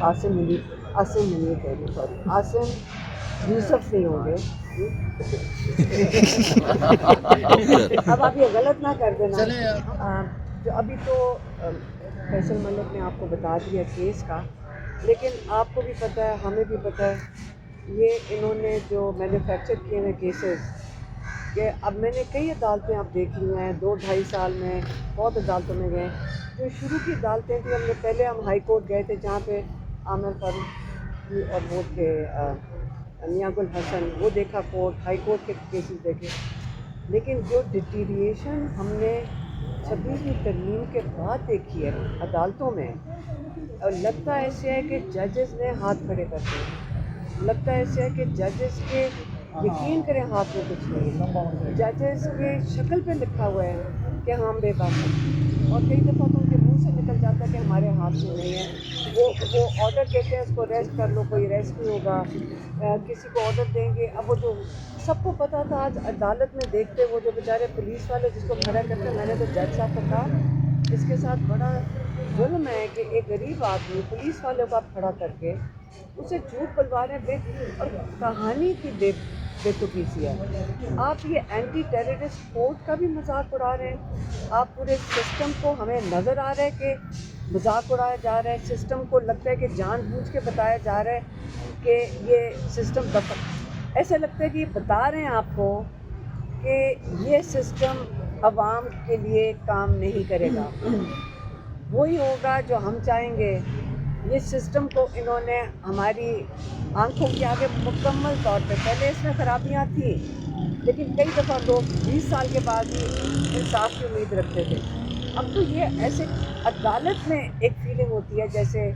आसिम मुनीर कह रही, सॉरी, आसिम यूसुफ नहीं होंगे। अब आप ये गलत ना कर देना। जो अभी तो फैसल मलिक ने आपको बता दिया केस का, लेकिन आपको भी पता है, हमें भी पता है, ये इन्होंने जो मैन्युफैक्चर किए हुए केसेस कि अब मैंने कई अदालतें आप देख ली हैं, 2-2.5 साल में बहुत अदालतों में गए। जो शुरू की अदालतें थी, हमने पहले हम हाई कोर्ट गए थे जहाँ पे आमिर फारूकी और वो थे मियां गुल हसन, वो देखा कोर्ट, हाई कोर्ट के केसेस देखे। लेकिन जो डिटीरिएशन हमने 26वीं तरमीम के बाद देखी है अदालतों में, और लगता ऐसे है कि जजेस ने हाथ खड़े कर दिए। लगता ऐसे है कि जजेस के, यकीन करें, हाथ में कुछ नहीं है। जजेस के शक्ल पे लिखा हुआ है कि हम बेबाक हैं, और कई दफ़ा तो उनके मुंह से निकल जाता है कि हमारे हाथ में नहीं है। वो ऑर्डर देते हैं, उसको रेस्ट कर लो, कोई रेस्ट नहीं होगा। किसी को ऑर्डर देंगे, अब वो जो सबको पता था, आज अदालत में देखते वो जो बेचारे पुलिस वाले जिसको खड़ा करते, मैंने तो जज साहब को कहा इसके साथ बड़ा जुल्म है कि एक गरीब आदमी पुलिस वाले को आप खड़ा करके उसे झूठ बुलवा रहे हैं, और कहानी की बेतुकी सी है। आप ये एंटी टेररिस्ट कोड का भी मजाक उड़ा रहे हैं। आप पूरे सिस्टम को, हमें नज़र आ रहा है कि मजाक उड़ाया जा रहा है। सिस्टम को लगता है कि जानबूझ के बताया जा रहा है कि ये सिस्टम ऐसा लगता है कि बता रहे हैं आपको कि ये सिस्टम आवाम के लिए काम नहीं करेगा, वही होगा जो हम चाहेंगे। ये सिस्टम को इन्होंने हमारी आंखों के आगे मुकम्मल तौर पे, पहले इसमें ख़राबियाँ थी, लेकिन कई दफ़ा लोग 20 साल के बाद ही इंसाफ की उम्मीद रखते थे। अब तो ये ऐसे अदालत में एक फीलिंग होती है जैसे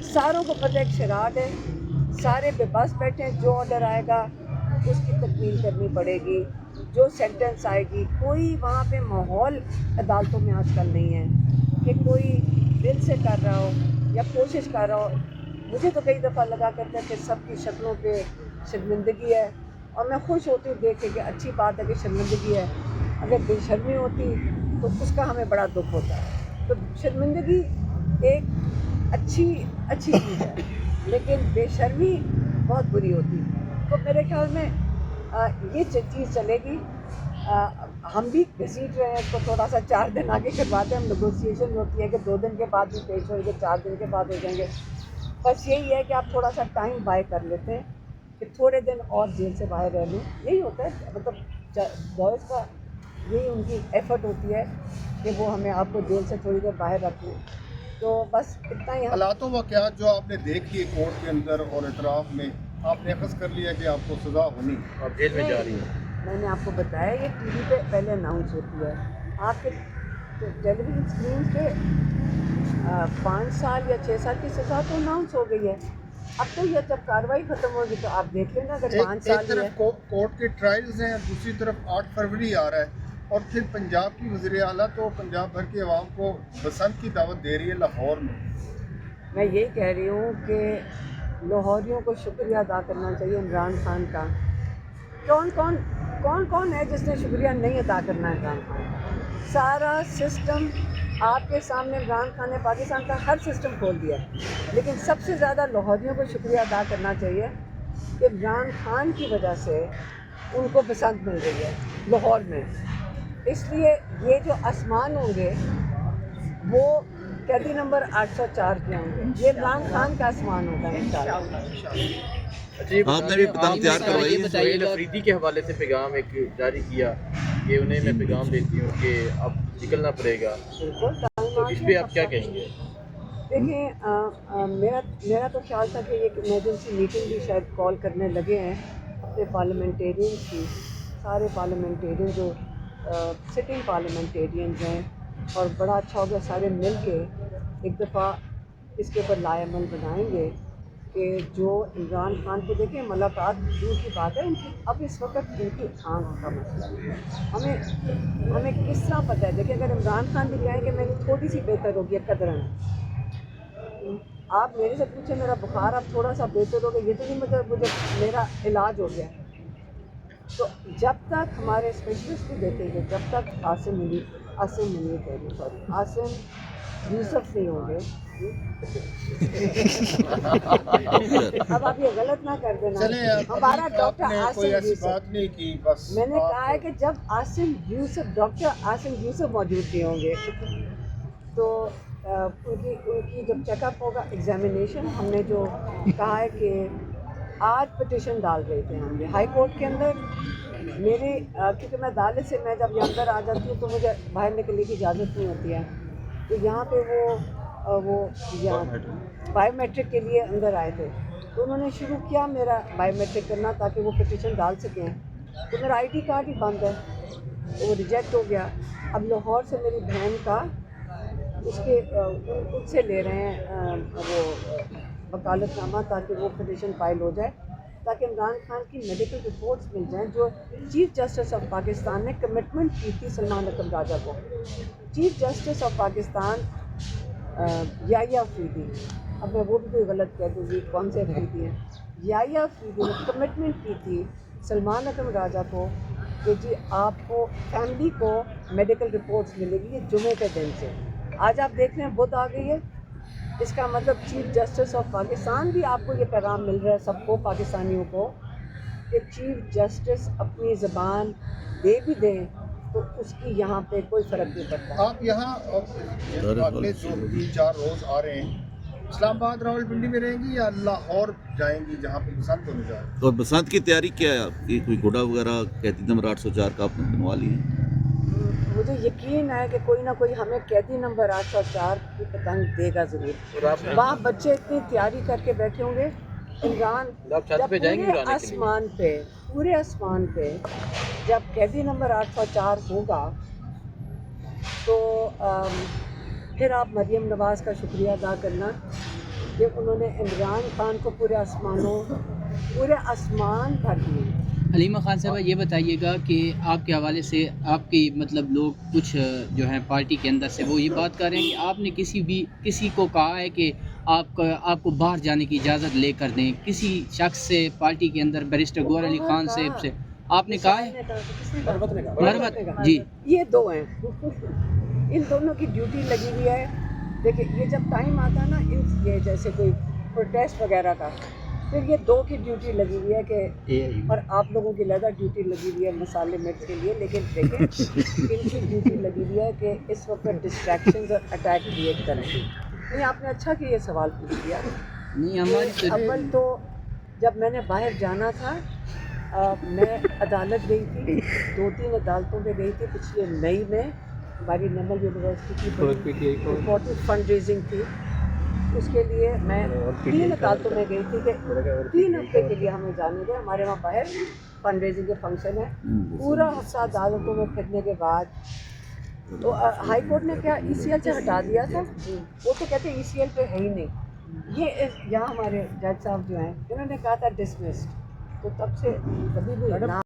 सारों को पता है, एक शराड है, सारे बेबस बैठे हैं, जो ऑर्डर आएगा उसकी तकमील करनी पड़ेगी, जो सेंटेंस आएगी। कोई वहाँ पे माहौल अदालतों में आजकल नहीं है कि कोई दिल से कर रहा हो या कोशिश कर रहा हो। मुझे तो कई दफ़ा लगा करता है कि सबकी शक्लों पे शर्मिंदगी है, और मैं खुश होती हूँ देख के कि अच्छी बात है कि शर्मिंदगी है। अगर बेशर्मी होती तो उसका हमें बड़ा दुख होता है। तो शर्मिंदगी एक अच्छी चीज़ है, लेकिन बेशर्मी बहुत बुरी होती है। तो मेरे ख्याल में ये चीज़ चलेगी। हम भी घसीट रहे हैं इसको, थोड़ा सा 4 दिन आगे करवाते हैं। हम नेगोशिएशन होती है कि 2 दिन के बाद भी पेश होंगे, 4 दिन के बाद हो जाएंगे। बस यही है कि आप थोड़ा सा टाइम बाय कर लेते हैं कि थोड़े दिन और जेल से बाहर रह लूँ। यही होता है, मतलब बॉयज़ का यही उनकी एफर्ट होती है कि वो हमें आपको जेल से थोड़ी देर बाहर रख लें। तो बस इतना ही। हालातों वाक़यात जो आपने देख लिए कोर्ट के अंदर और इतराफ़ में, आपने अख़ज़ कर लिया कि आपको सज़ा होनी, आप जेल में जा रही हैं। मैंने आपको बताया ये टीवी पे पहले अनाउंस होती है, आपके टेलीविज़न स्क्रीन पे 5 साल या 6 साल की सज़ा तो अनाउंस हो गई है। अब तो ये जब कार्रवाई ख़त्म होगी तो आप देख लेना, अगर 5 साल एक तरफ कोर्ट के ट्रायल्स हैं, दूसरी तरफ 8 फरवरी आ रहा है, और फिर पंजाब की वज़ीर आला तो पंजाब भर की आवाम को बसंत की दावत दे रही है लाहौर में। मैं यही कह रही हूँ कि लाहौरियों को शुक्रिया अदा करना चाहिए इमरान खान का। कौन है जिसने शुक्रिया नहीं अदा करना है इमरान खान का? सारा सिस्टम आपके सामने इमरान खान ने पाकिस्तान का हर सिस्टम खोल दिया, लेकिन सबसे ज़्यादा लाहौरियों को शुक्रिया अदा करना चाहिए कि इमरान खान की वजह से उनको पसंद मिल रही है लाहौर में। इसलिए ये जो आसमान होंगे वो कैदी नंबर 804 के होंगे, ये इमरान खान का आसमान होगा इंशाल्लाह। आपने भी पैगाम तैयार करवाई है? सुहेल अफरीदी के हवाले से पैगाम एक जारी किया कि उन्हें मैं पैगाम देती हूँ कि अब निकलना पड़ेगा, तो इस पर आप क्या कहेंगे? देखिए, मेरा तो ख्याल था कि एक इमरजेंसी मीटिंग भी शायद कॉल करने लगे हैं अपने पार्लियामेंटेरियन की। सारे पार्लियामेंटेरियन जो सिटिंग पार्लियामेंटेरियंस हैं, और बड़ा अच्छा हो गया सारे मिल के एक दफ़ा इसके ऊपर लाएमल बनाएंगे कि जो इमरान खान को देखें, मुलाकात दूर की बात है उनकी, अब इस वक्त उनकी आँख का मसला है। हमें किस तरह पता है? देखिए, अगर इमरान खान भी कहें कि मेरी थोड़ी सी बेहतर हो गई कदरन, आप मेरे से पूछे मेरा बुखार अब थोड़ा सा बेहतर हो गया, ये तो नहीं मतलब मुझे मेरा इलाज हो गया। तो जब तक हमारे स्पेशलिस्ट भी देखेंगे, जब तक आसिम मुनीर यूसुफ नहीं होंगे। अब आप ये गलत ना कर देना। चले हमारा डॉक्टर आपने कोई आसिम ऐसी यूसुफ, बात नहीं की, बस मैंने आप- कहा है कि जब डॉक्टर आसिम यूसुफ मौजूद नहीं होंगे तो उनकी जब चेकअप होगा, एग्जामिनेशन, हमने जो कहा है कि आज पिटिशन डाल रहे थे हम हाई कोर्ट के अंदर। मेरी क्योंकि मैं अदालत से मैं जब अंदर आ जाती हूँ तो मुझे बाहर निकलने की इजाज़त नहीं होती है, तो यहाँ पे वो यहाँ बायोमेट्रिक के लिए अंदर आए थे, तो उन्होंने शुरू किया मेरा बायोमेट्रिक करना ताकि वो पिटिशन डाल सकें। तो मेरा आईडी कार्ड ही बंद है, तो वो रिजेक्ट हो गया। अब लाहौर से मेरी बहन का उससे ले रहे हैं वो वकालतनामा ताकि वो पिटिशन फाइल हो जाए, ताकि इमरान खान की मेडिकल रिपोर्ट्स मिल जाएं जो चीफ जस्टिस ऑफ पाकिस्तान ने कमिटमेंट की थी सलमान अकरम राजा को। Chief justice of Pakistan Yahya Afridi, अब मैं वो भी कोई गलत कह दूँगी कौन से अफरीदी हैं, याहिया अफरीदी ने कमिटमेंट की थी सलमान अकरम राजा को कि जी आपको फैमिली को मेडिकल रिपोर्ट्स मिलेगी ये जुमे के दिन से। आज आप देख रहे हैं बुध आ गई है, इसका मतलब चीफ जस्टिस ऑफ पाकिस्तान भी आपको ये पैगाम मिल रहा है सबको पाकिस्तानियों को कि चीफ जस्टिस अपनी ज़बान दे भी दें तो उसकी यहाँ पे कोई फ़र्क नहीं पड़ता। आप यहाँ अगले जो 3-4 रोज़ आ रहे हैं इस्लामाबाद रावलपिंडी में रहेंगी या लाहौर जाएंगी जहाँ पे बसंत होने जा रहा है? और बसंत की तैयारी क्या है आपकी? कोई घोड़ा वगैरह कैदी नंबर 804 का आपने बनवा लिया है? मुझे यकीन है कि कोई ना कोई हमें कैदी नंबर 804 की पतंग देगा ज़रूर। और आप वहाँ बच्चे इतनी तैयारी करके बैठे होंगे। इमरान आप छत जब पे जाएंगे पूरे उड़ाने के लिए? पूरे आसमान पे जब कैदी नंबर 804 होगा तो फिर आप मरियम नवाज़ का शुक्रिया अदा करना कि उन्होंने इमरान खान को पूरे आसमान भर दिए। हलीमा खान साहबा ये बताइएगा कि आपके हवाले से आपकी मतलब लोग कुछ जो हैं पार्टी के अंदर से वो ये बात कर रहे हैं कि आपने किसी को कहा है कि आपको बाहर जाने की इजाज़त लेकर दें, किसी शख्स से पार्टी के अंदर बैरिस्टर गौहर अली खान साहब से आपने कहा है? मरवत जी, ये दो हैं इन दोनों की ड्यूटी लगी हुई है। देखिए ये जब टाइम आता है ना ये जैसे कोई प्रोटेस्ट वगैरह का, फिर ये दो की ड्यूटी लगी हुई है कि और आप लोगों की लगा ड्यूटी लगी हुई है मसाले मिर्च के लिए, लेकिन देखें इनकी ड्यूटी लगी हुई है कि इस वक्त डिस्ट्रैक्शंस और अटैक क्रिएट करें। नहीं आपने अच्छा कि ये सवाल पूछ दिया। नहीं हमारी अव्वल तो जब मैंने बाहर जाना था मैं अदालत गई थी, 2-3 अदालतों पे गई थी। पिछले मई में हमारी नमल यूनिवर्सिटी की इम्पोर्टेंट फंड रेजिंग थी, उसके लिए मैं 3 अदालतों में गई थी कि 3 हफ्ते के लिए हमें जाने दें, हमारे वहाँ बाहर फंड रेजिंग के फंक्शन है। पूरा हफ्ता अदालतों में फिरने के बाद तो हाई कोर्ट ने क्या ECL से हटा दिया था, वो तो कहते हैं ECL पे है ही नहीं। ये यहाँ हमारे जज साहब जो हैं इन्होंने कहा था डिसमिस्ड, तो तब से कभी भी ना